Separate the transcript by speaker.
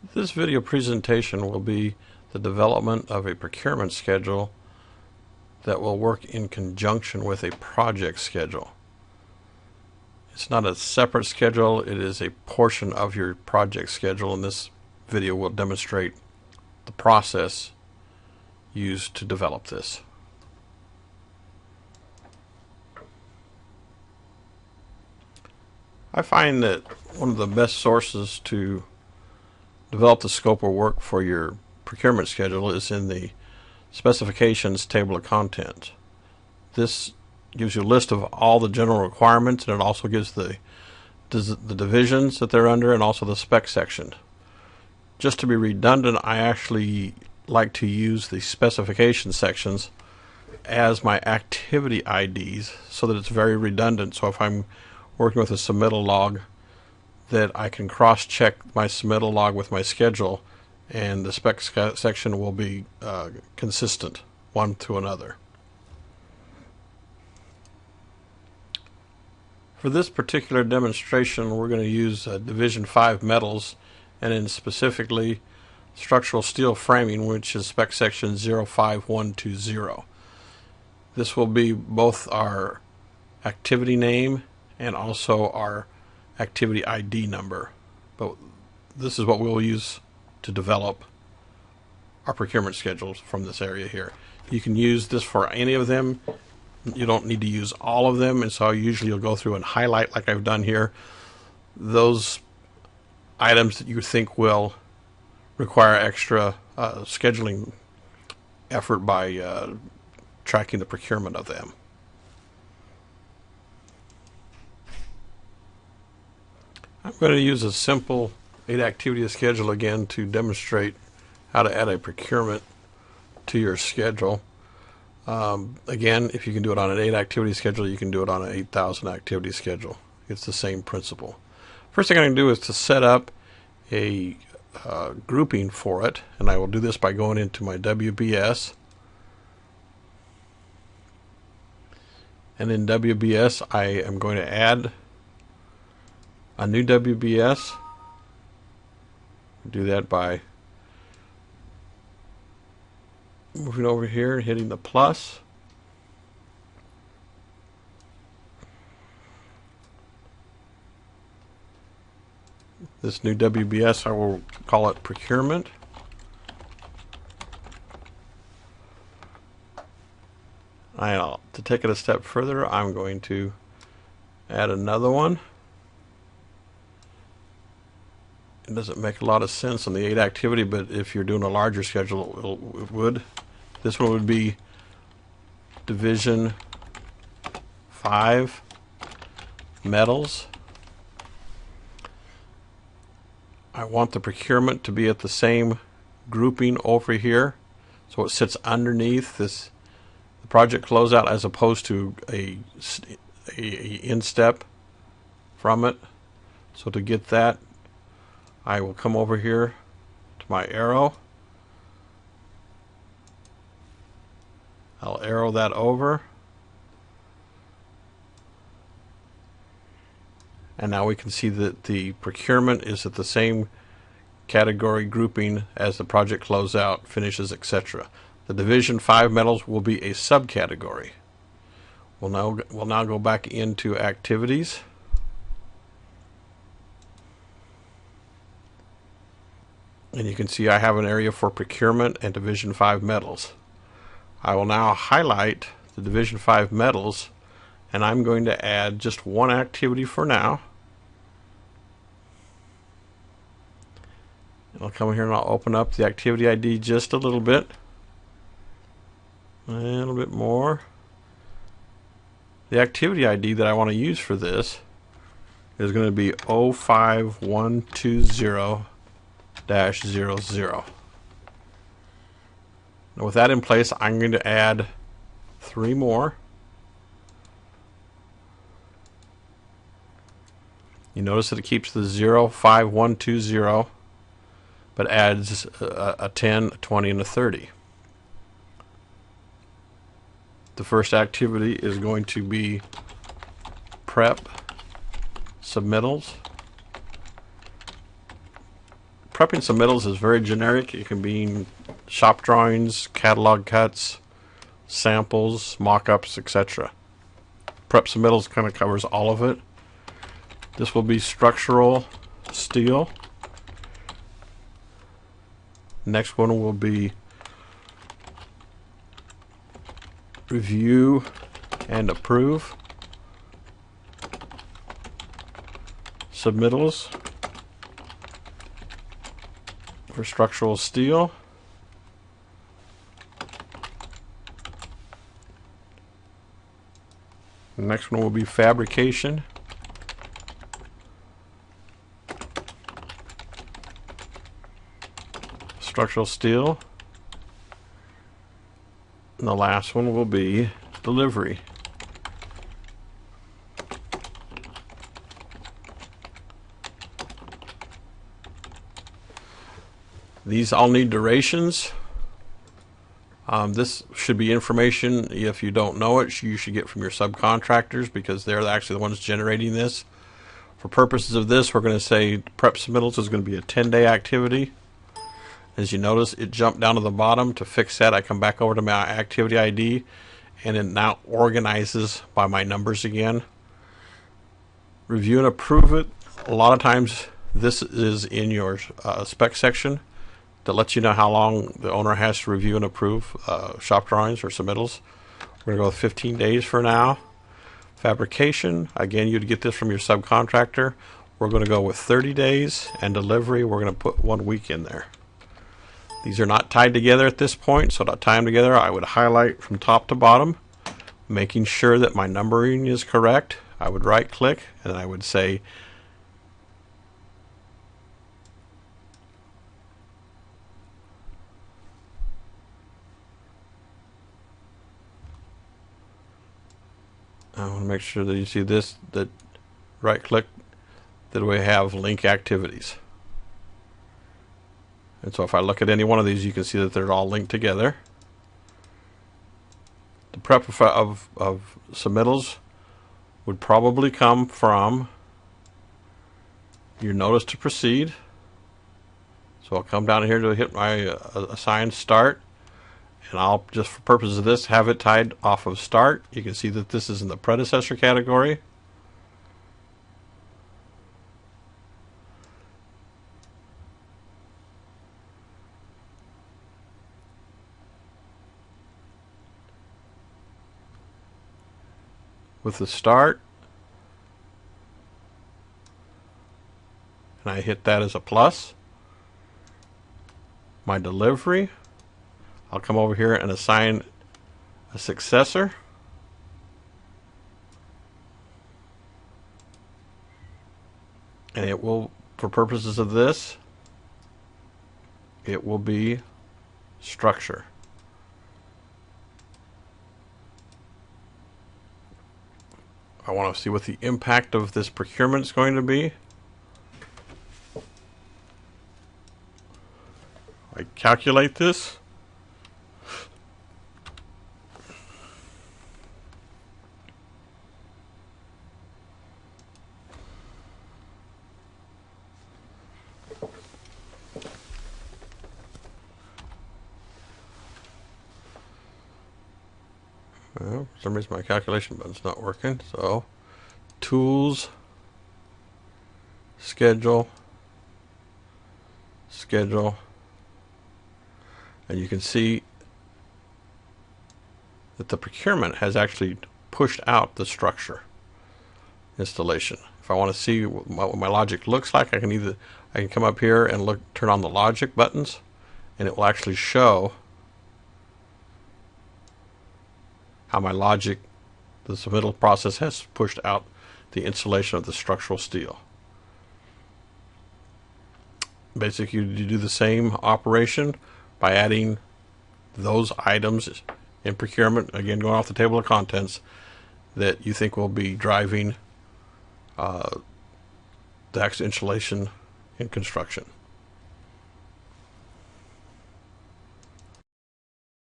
Speaker 1: This video presentation will be the development of a procurement schedule that will work in conjunction with a project schedule. It's not a separate schedule, it is a portion of your project schedule, and this video will demonstrate the process used to develop this. I find that one of the best sources to develop the scope of work for your procurement schedule is in the specifications table of contents. This gives you a list of all the general requirements, and it also gives the divisions that they're under and also the spec section. Just to be redundant, I actually like to use the specification sections as my activity IDs so that it's very redundant. So if I'm working with a submittal log, that I can cross-check my submittal log with my schedule, and the spec section will be consistent one to another. For this particular demonstration, we're going to use Division 5 metals, and then specifically structural steel framing, which is spec section 05120. This will be both our activity name and also our activity ID number, but this is what we'll use to develop our procurement schedules from this area here. You can use this for any of them. You don't need to use all of them, and so usually you'll go through and highlight, like I've done here, those items that you think will require extra scheduling effort by tracking the procurement of them. I'm going to use a simple 8-activity schedule again to demonstrate how to add a procurement to your schedule. Again, if you can do it on an 8-activity schedule, you can do it on an 8,000 activity schedule. It's the same principle. First thing I'm going to do is to set up a grouping for it, and I will do this by going into my WBS. And in WBS, I am going to add a new WBS. Do that by moving over here and hitting the plus. This new WBS, I will call it Procurement. To take it a step further, I'm going to add another one. It doesn't make a lot of sense on the 8-activity, but if you're doing a larger schedule, it would. This one would be Division 5 metals. I want the procurement to be at the same grouping over here, so it sits underneath this the project closeout as opposed to a in-step from it. So to get that, I will come over here to my arrow. I'll arrow that over. And now we can see that the procurement is at the same category grouping as the project closeout, finishes, etc. The Division 5 metals will be a subcategory. We'll now go back into activities. And you can see I have an area for procurement and Division 5 metals. I will now highlight the Division 5 metals, and I'm going to add just one activity for now. And I'll come here and I'll open up the activity ID just a little bit. A little bit more. The activity ID that I want to use for this is going to be 05120-00. Now with that in place, I'm going to add 3 more. You notice that it keeps the 05120, but adds a 10, a 20, and a 30. The first activity is going to be prep submittals. prepping submittals is very generic. It can be shop drawings, catalog cuts, samples, mock-ups, etc. Prep submittals kind of covers all of it. This will be structural steel. Next one will be review and approve submittals for structural steel. The next one will be fabrication. Structural steel. And the last one will be delivery. These all need durations. This should be information, if you don't know it, you should get from your subcontractors, because they're actually the ones generating this. For purposes of this, we're going to say prep submittals is going to be a 10-day activity. As you notice, it jumped down to the bottom. To fix that, I come back over to my activity ID, and it now organizes by my numbers again. Review and approve it. A lot of times this is in your spec section that lets you know how long the owner has to review and approve shop drawings or submittals. We're going to go with 15 days for now. Fabrication, again, you'd get this from your subcontractor. We're going to go with 30 days, and delivery, we're going to put 1 week in there. These are not tied together at this point, so to tie them together, I would highlight from top to bottom, making sure that my numbering is correct. I would right click, and I would say I want to make sure that you see this, that right click, that we have link activities. And so if I look at any one of these, you can see that they're all linked together. The prep of submittals would probably come from your notice to proceed. So I'll come down here to hit my assign start, and I'll, just for purposes of this, have it tied off of start. You can see that this is in the predecessor category. With the start, and I hit that as a plus. My delivery, I'll come over here and assign a successor. And it will, for purposes of this, it will be structure. I want to see what the impact of this procurement is going to be. I calculate this. Well, for some reason my calculation button's not working. So, tools, schedule, schedule, and you can see that the procurement has actually pushed out the structure installation. If I want to see what my logic looks like, I can come up here and turn on the logic buttons, and it will actually show how my logic, the submittal process, has pushed out the installation of the structural steel. Basically, you do the same operation by adding those items in procurement, again going off the table of contents, that you think will be driving the actual installation in construction.